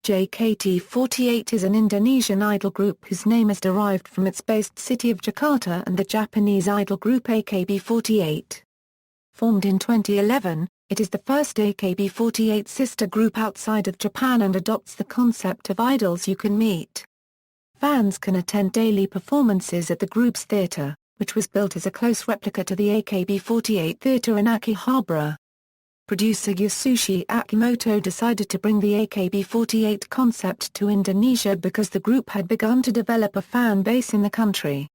JKT48 is an Indonesian idol group whose name is derived from its based city of Jakarta and the Japanese idol group AKB48. Formed in 2011, it is the first AKB48 sister group outside of Japan and adopts the concept of idols you can meet. Fans can attend daily performances at the group's theater, which was built as a close replica to the AKB48 Theater in Akihabara. Producer Yasushi Akimoto decided to bring the AKB48 concept to Indonesia because the group had begun to develop a fan base in the country.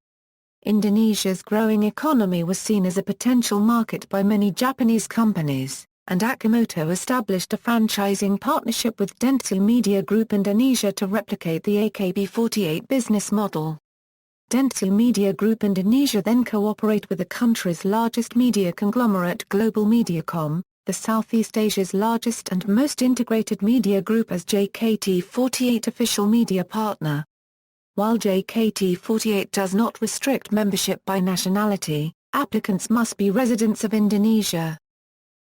Indonesia's growing economy was seen as a potential market by many Japanese companies, and Akimoto established a franchising partnership with Dentsu Media Group Indonesia to replicate the AKB48 business model. Dentsu Media Group Indonesia then cooperate with the country's largest media conglomerate Global Mediacom, the Southeast Asia's largest and most integrated media group, as JKT48 official media partner. While JKT48 does not restrict membership by nationality, applicants must be residents of Indonesia.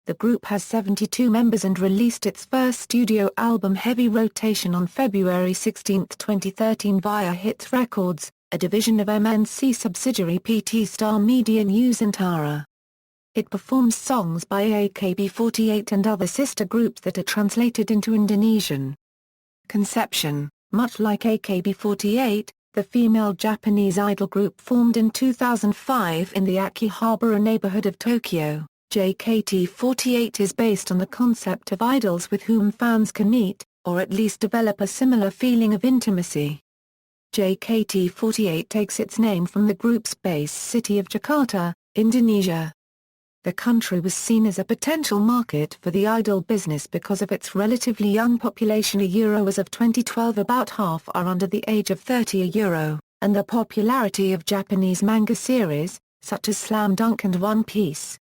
The group has 72 members and released its first studio album Heavy Rotation on February 16, 2013 via Hits Records, a division of MNC subsidiary PT Star Media Nusantara. It performs songs by AKB48 and other sister groups that are translated into Indonesian. Conception: much like AKB48, the female Japanese idol group formed in 2005 in the Akihabara neighborhood of Tokyo, JKT48 is based on the concept of idols with whom fans can meet, or at least develop a similar feeling of intimacy. JKT48 takes its name from the group's base city of Jakarta, Indonesia. The country was seen as a potential market for the idol business because of its relatively young population. As of 2012, about half are under the age of 30, and the popularity of Japanese manga series, such as Slam Dunk and One Piece.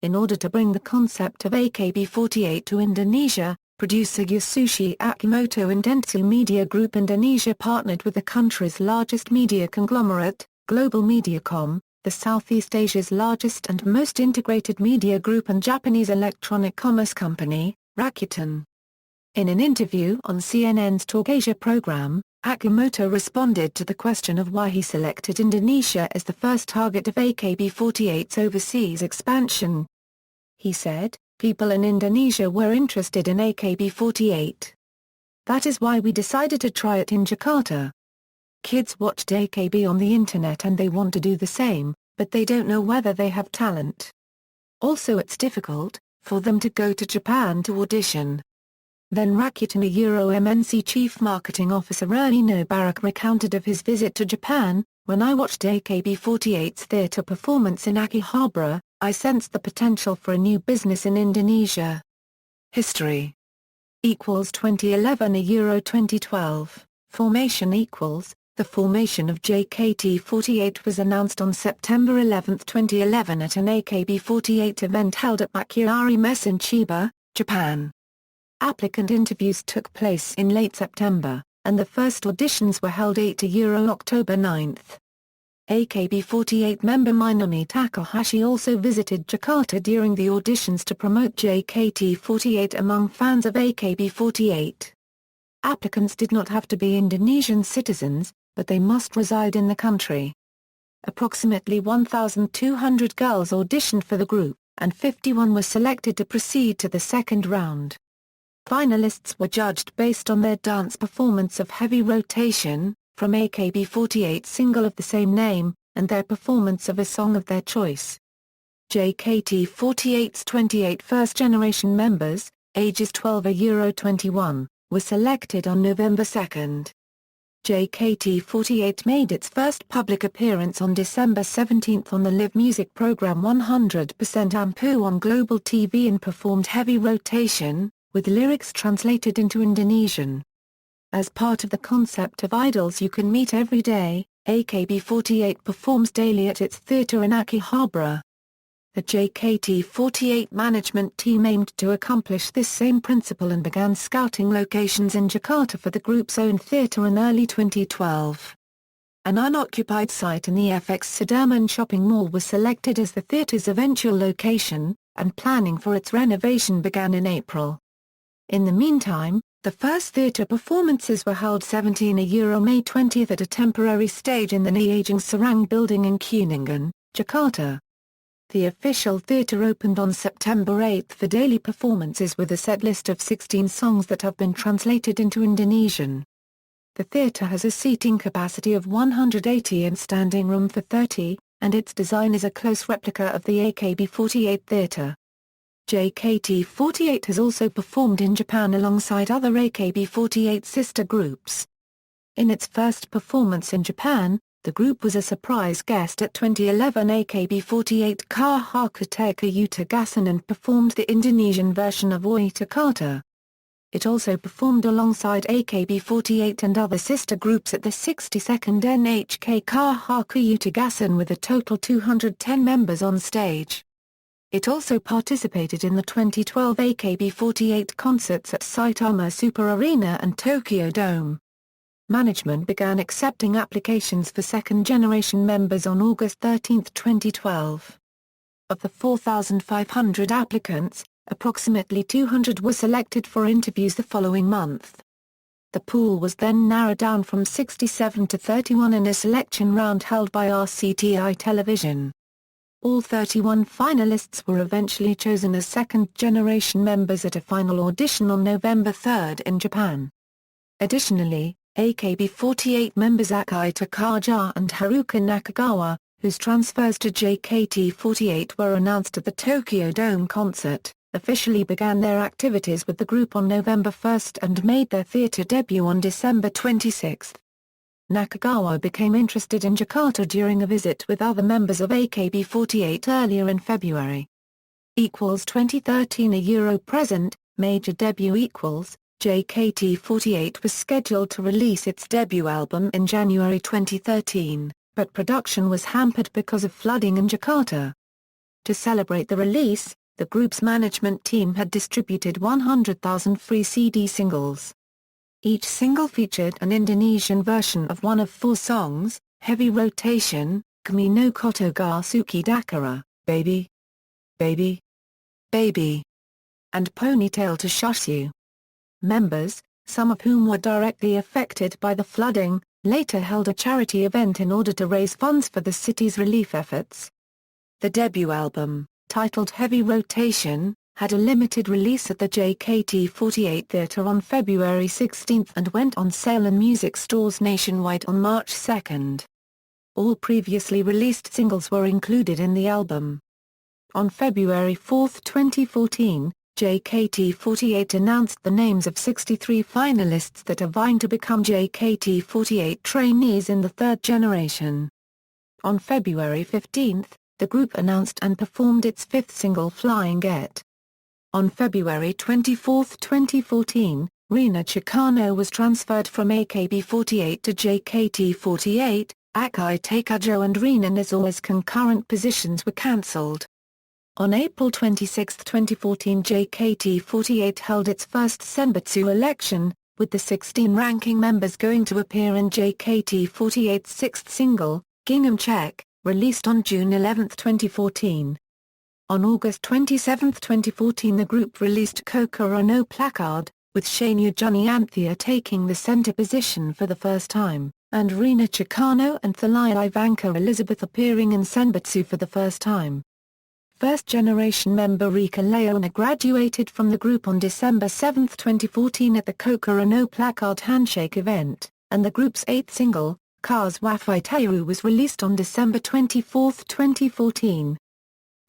In order to bring the concept of AKB48 to Indonesia, producer Yasushi Akimoto and Dentsu Media Group Indonesia partnered with the country's largest media conglomerate, Global Mediacom, the Southeast Asia's largest and most integrated media group, and Japanese electronic commerce company, Rakuten. In an interview on CNN's Talk Asia program, Akimoto responded to the question of why he selected Indonesia as the first target of AKB48's overseas expansion. He said, "People in Indonesia were interested in AKB48. That is why we decided to try it in Jakarta. Kids watched AKB on the internet and they want to do the same, but they don't know whether they have talent. Also, it's difficult for them to go to Japan to audition." Then Rakuten MNC Chief Marketing Officer Ernino Barak recounted of his visit to Japan: "When I watched AKB48's theater performance in Akihabara, I sensed the potential for a new business in Indonesia." History = 2011 2012 Formation = The formation of JKT48 was announced on September 11, 2011 at an AKB48 event held at Machiari Mess in Chiba, Japan. Applicant interviews took place in late September, and the first auditions were held October 9. AKB48 member Minami Takahashi also visited Jakarta during the auditions to promote JKT48 among fans of AKB48. Applicants did not have to be Indonesian citizens, but they must reside in the country. Approximately 1,200 girls auditioned for the group, and 51 were selected to proceed to the second round. Finalists were judged based on their dance performance of Heavy Rotation, from AKB48's single of the same name, and their performance of a song of their choice. JKT48's 28 first-generation members, ages 12 to 21, were selected on November 2. JKT48 made its first public appearance on December 17 on the live music program 100% Ampu on Global TV and performed Heavy Rotation, with lyrics translated into Indonesian. As part of the concept of idols you can meet every day, AKB48 performs daily at its theater in Akihabara. The JKT48 management team aimed to accomplish this same principle and began scouting locations in Jakarta for the group's own theater in early 2012. An unoccupied site in the FX Sudirman shopping mall was selected as the theater's eventual location, and planning for its renovation began in April. In the meantime, The first theatre performances were held May 20 at a temporary stage in the Niagang Sarang building in Kuningan, Jakarta. The official theatre opened on September 8 for daily performances with a set list of 16 songs that have been translated into Indonesian. The theatre has a seating capacity of 180 and standing room for 30, and its design is a close replica of the AKB48 Theater. JKT48 has also performed in Japan alongside other AKB48 sister groups. In its first performance in Japan, the group was a surprise guest at 2011 AKB48 Ka Haku Teka Utagasan and performed the Indonesian version of Oi Jakarta. It also performed alongside AKB48 and other sister groups at the 62nd NHK Ka Haku Utagasan with a total 210 members on stage. It also participated in the 2012 AKB48 concerts at Saitama Super Arena and Tokyo Dome. Management began accepting applications for second-generation members on August 13, 2012. Of the 4,500 applicants, approximately 200 were selected for interviews the following month. The pool was then narrowed down from 67 to 31 in a selection round held by RCTI Television. All 31 finalists were eventually chosen as second-generation members at a final audition on November 3 in Japan. Additionally, AKB48 members Akai Takaja and Haruka Nakagawa, whose transfers to JKT48 were announced at the Tokyo Dome concert, officially began their activities with the group on November 1 and made their theatre debut on December 26. Nakagawa became interested in Jakarta during a visit with other members of AKB48 earlier in February. 2013 present, major debut JKT48 was scheduled to release its debut album in January 2013, but production was hampered because of flooding in Jakarta. To celebrate the release, the group's management team had distributed 100,000 free CD singles. Each single featured an Indonesian version of one of 4 songs, Heavy Rotation, Kami no Koto ga Suki Dakara, Baby, Baby, Baby, and Ponytail to Shush You. Members, some of whom were directly affected by the flooding, later held a charity event in order to raise funds for the city's relief efforts. The debut album, titled Heavy Rotation, had a limited release at the JKT48 Theater on February 16 and went on sale in music stores nationwide on March 2. All previously released singles were included in the album. On February 4, 2014, JKT48 announced the names of 63 finalists that are vying to become JKT48 trainees in the third generation. On February 15, the group announced and performed its 5th single Flying Get. On February 24, 2014, Rina Chikano was transferred from AKB48 to JKT48, Akai Takajo and Rina Nizora's concurrent positions were cancelled. On April 26, 2014 JKT48 held its first Senbutsu election, with the 16 ranking members going to appear in JKT48's 6th single, Gingham Check, released on June 11, 2014. On August 27, 2014 the group released Kokoro no Placard, with Shania Junianthia taking the center position for the first time, and Rina Chikano and Thalia Ivanka Elizabeth appearing in Senbutsu for the first time. First-generation member Rika Leona graduated from the group on December 7, 2014 at the Kokoro no Placard Handshake event, and the group's 8th single, Kaz Wafiteru was released on December 24, 2014.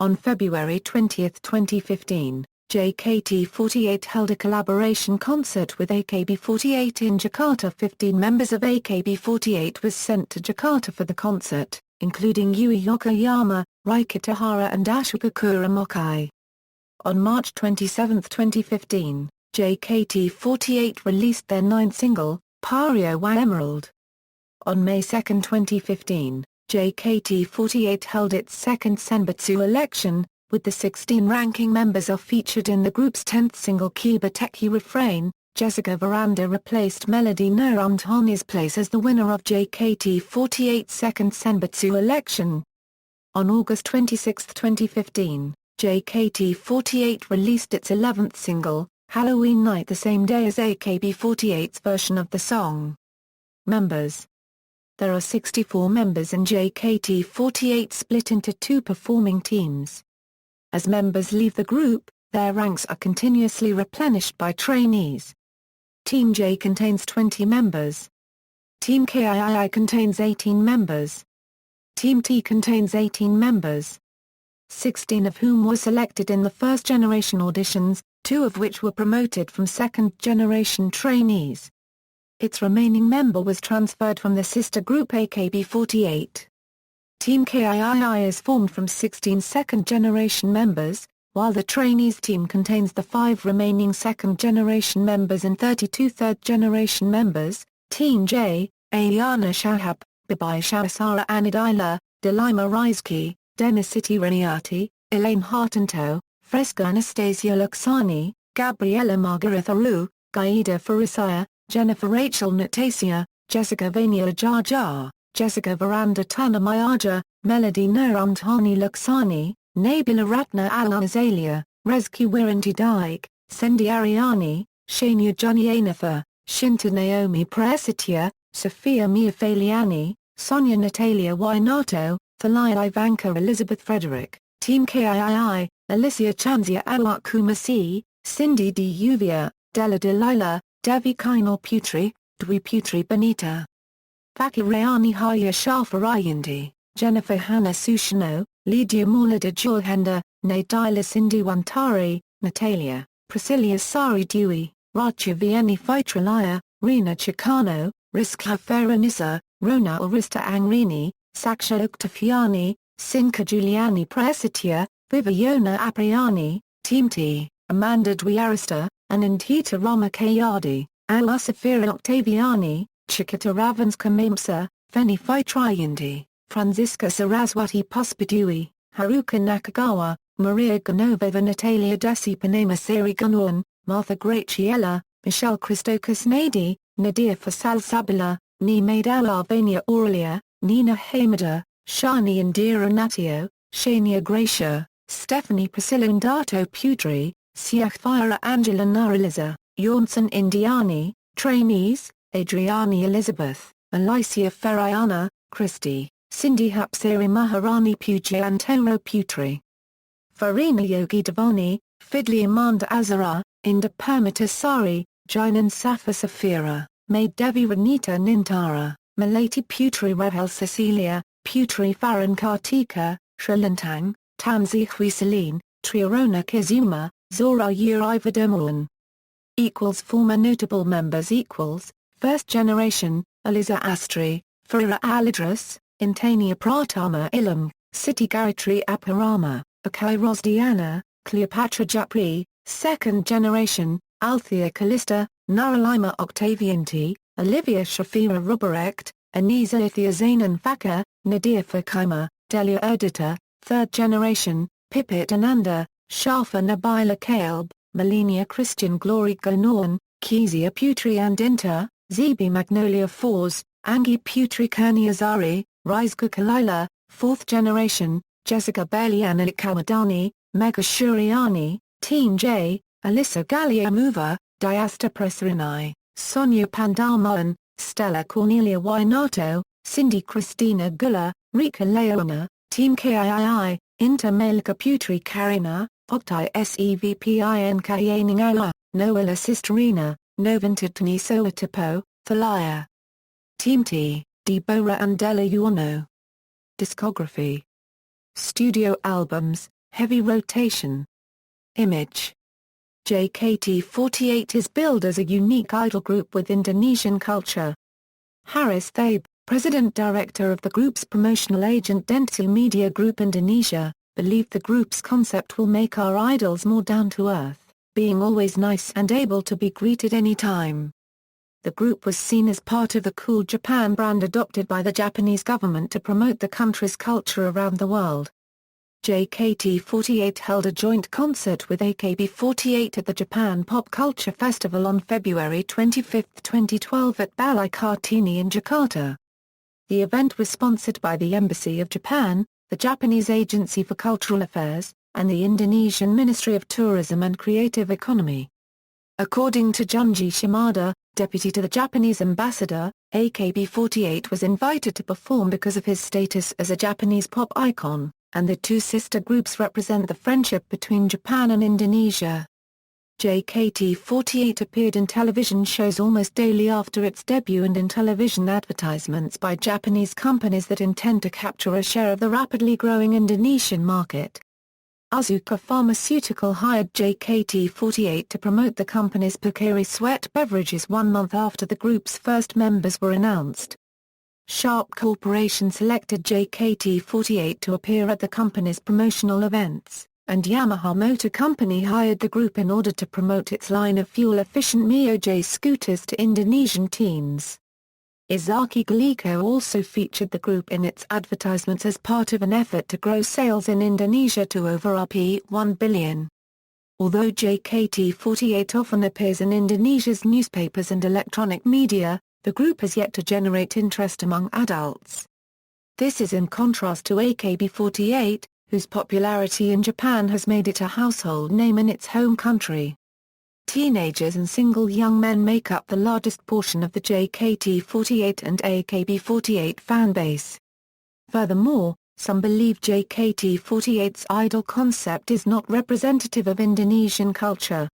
On February 20, 2015, JKT48 held a collaboration concert with AKB48 in Jakarta. 15 members of AKB48 was sent to Jakarta for the concert, including Yui Yokoyama, Rika Tahara and Ashoka Kuramokai. On March 27, 2015, JKT48 released their 9th single, Pario wa Emerald. On May 2, 2015, JKT48 held its 2nd Senbutsu election, with the 16 ranking members are featured in the group's 10th single Kiba Teki Refrain. Jessica Veranda replaced Melody Nurantani's place as the winner of JKT48's 2nd Senbutsu election. On August 26, 2015, JKT48 released its 11th single, Halloween night the same day as AKB48's version of the song. Members. There are 64 members in JKT48 split into 2 performing teams. As members leave the group, their ranks are continuously replenished by trainees. Team J contains 20 members. Team KII contains 18 members. Team T contains 18 members. 16 of whom were selected in the first-generation auditions, 2 of which were promoted from second-generation trainees. Its remaining member was transferred from the sister group AKB48. Team KII is formed from 16 second-generation members, while the trainees team contains the 5 remaining second-generation members and 32 third-generation members. Team J, Ayana Shahab, Babai Shahsara Anidila, Delima Rizki, Denisiti Reniati, Elaine Hartanto, Fresca Anastasia Luxani, Gabriela Margaretha Ru, Gaida Farisaya, Jennifer Rachel Natasia, Jessica Vania Jaja, Jessica Veranda Tana Mayaja, Melody Nurumthani Luxani, Nabila Ratna Al-Azalia, Rezki Wiranti Daik, Sendi Ariani, Shania Junianatha, Shinta Naomi Presitia, Sophia Mia Faliani, Sonia Natalia Wainato, Thalia Ivanka Elizabeth Frederick, Team KII, Alicia Chanzia Awakumasi, Cindy D. Uvia, Della Delilah, Devi Kainal Putri, Dwi Putri Benita. Fakirayani Haya Shafarayandi, Jennifer Hannah Sushano, Lydia Maulada Julhenda, Nadila Sindhu Wantari, Natalia, Priscilla Sari Dewey, Racha Vieni Fitralaya, Rina Chicano, Rizka Feranissa, Rona Orista Angrini, Saksha Uktafiani, Sinka Giuliani Presitia, Viviana Apriani, Team T, Amanda Dwiarista, Anandita Rama Kayadi, Alasafira Octaviani, Chikita Ravanska Mimsa, Feni Fitrayandi, Franziska Saraswati Puspidui, Haruka Nakagawa, Maria Ganoveva Natalia Desi Panema Seri Gunuan, Martha Graciela, Michelle Christokas Nadi, Nadia Fasal Sabila, Nimaid Al-Arvania Aurelia, Nina Hamida, Shani Indira Natio, Shania Gracia, Stephanie Priscilla Indato Pudri, Siakhfira Angela Naraliza, Jornson Indiani, Trainees, Adriani Elizabeth, Alicia Ferrayana, Christy, Cindy Hapsiri Maharani Puja Antoro Putri. Farina Yogi Devani, Fidli Amanda Azara, Inda Permita Sari, Jinan Safa Safira, Maid Devi Ranita Nintara, Malati Putri Rehel Cecilia, Putri Farhan Kartika, Srilantang, Tamzi Huisaline, Triarona Kizuma, Zora Urivademuan. Former notable members First generation, Aliza Astri, Farira Alidras, Intania Pratama Ilam, Siti Garitri Aparama, Akai Rosdiana, Cleopatra Japri. Second generation, Althea Callista, Naralima Octavianti, Olivia Shafira Ruberect, Anisa Ithia Zainan Fakir, Nadia Fakima, Delia Erdita. Third generation, Pipit Ananda, Shafa Nabila Kalb, Melania Christian Glory Gonorn, Kezia Putri Andinta, Zebi Magnolia Fours, Angi Putri Kurniazari, Rizka Kalila. Fourth generation, Jessica Beliana Kawadani, Mega Shuriani, Team J, Alyssa Galliamuva, Diasta Presrinai, Sonia Pandalman, Stella Cornelia Wainato, Cindy Christina Gulla, Rika Leona, Team KII, Inter Malika Putri Karina, Oktai Sevpin Kayaningoa, Noela Sisterina, Novintitni Soatapo, Thalia. Team T, Deborah and Della Uono. Discography. Studio albums, heavy rotation. Image. JKT48 is billed as a unique idol group with Indonesian culture. Haris Thaib, President-Director of the group's promotional agent Dentsu Media Group Indonesia, believed the group's concept will make our idols more down-to-earth, being always nice and able to be greeted anytime. The group was seen as part of the Cool Japan brand adopted by the Japanese government to promote the country's culture around the world. JKT48 held a joint concert with AKB48 at the Japan Pop Culture Festival on February 25, 2012 at Balai Kartini in Jakarta. The event was sponsored by the Embassy of Japan, the Japanese Agency for Cultural Affairs, and the Indonesian Ministry of Tourism and Creative Economy. According to Junji Shimada, deputy to the Japanese ambassador, AKB48 was invited to perform because of his status as a Japanese pop icon, and the two sister groups represent the friendship between Japan and Indonesia. JKT48 appeared in television shows almost daily after its debut and in television advertisements by Japanese companies that intend to capture a share of the rapidly growing Indonesian market. Azuka Pharmaceutical hired JKT48 to promote the company's Pocari Sweat beverages 1 month after the group's first members were announced. Sharp Corporation selected JKT48 to appear at the company's promotional events, and Yamaha Motor Company hired the group in order to promote its line of fuel-efficient Mio J scooters to Indonesian teens. Izaki Glico also featured the group in its advertisements as part of an effort to grow sales in Indonesia to over Rp1 billion. Although JKT48 often appears in Indonesia's newspapers and electronic media, the group has yet to generate interest among adults. This is in contrast to AKB48, whose popularity in Japan has made it a household name in its home country. Teenagers and single young men make up the largest portion of the JKT48 and AKB48 fanbase. Furthermore, some believe JKT48's idol concept is not representative of Indonesian culture.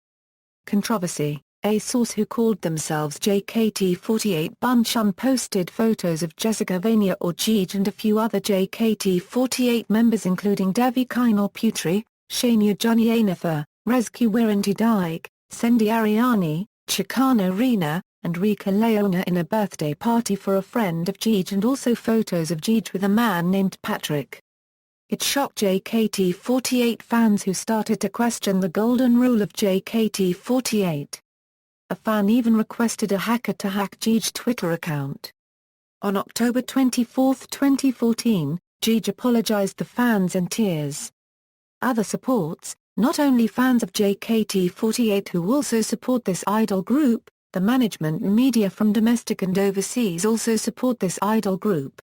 Controversy: a source who called themselves JKT48 Bunchun posted photos of Jessica Vania or Jeej and a few other JKT48 members including Devi Kainal Putri, Shania Junianatha, Rezky Wiranti Daik, Sendi Ariani, Chikana Rina, and Rika Leona in a birthday party for a friend of Jeej and also photos of Jeej with a man named Patrick. It shocked JKT48 fans who started to question the golden rule of JKT48. A fan even requested a hacker to hack Jeej's Twitter account. On October 24, 2014, Jeej apologized to fans in tears. Other supports, not only fans of JKT48 who also support this idol group, the management and media from domestic and overseas also support this idol group.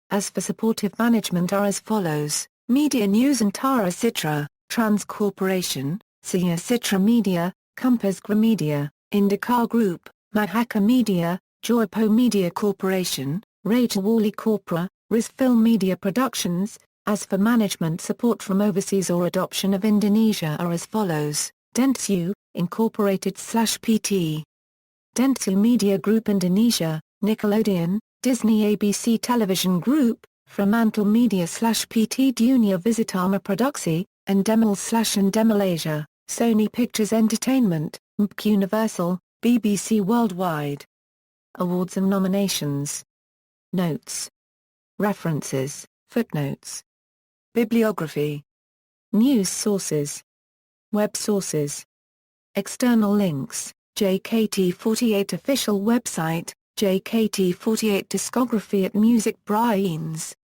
As for supportive management are as follows: Media News and Tara Citra, Trans Corporation, Sia Citra Media, Compass Gramedia, Indica Group, Mahaka Media, Joypo Media Corporation, Rajawali Corpora, Riz Film Media Productions. As for management support from overseas or adoption of Indonesia are as follows: Dentsu, Incorporated/PT. Dentsu Media Group Indonesia, Nickelodeon, Disney ABC Television Group, Fremantle Media/PT Dunia Visitama Produksi, Endemol/Endemol Asia, Sony Pictures Entertainment, MP Universal, BBC Worldwide. Awards and nominations. Notes. References, footnotes. Bibliography. News sources. Web sources. External links: JKT48 official website, JKT48 discography at Music Brains.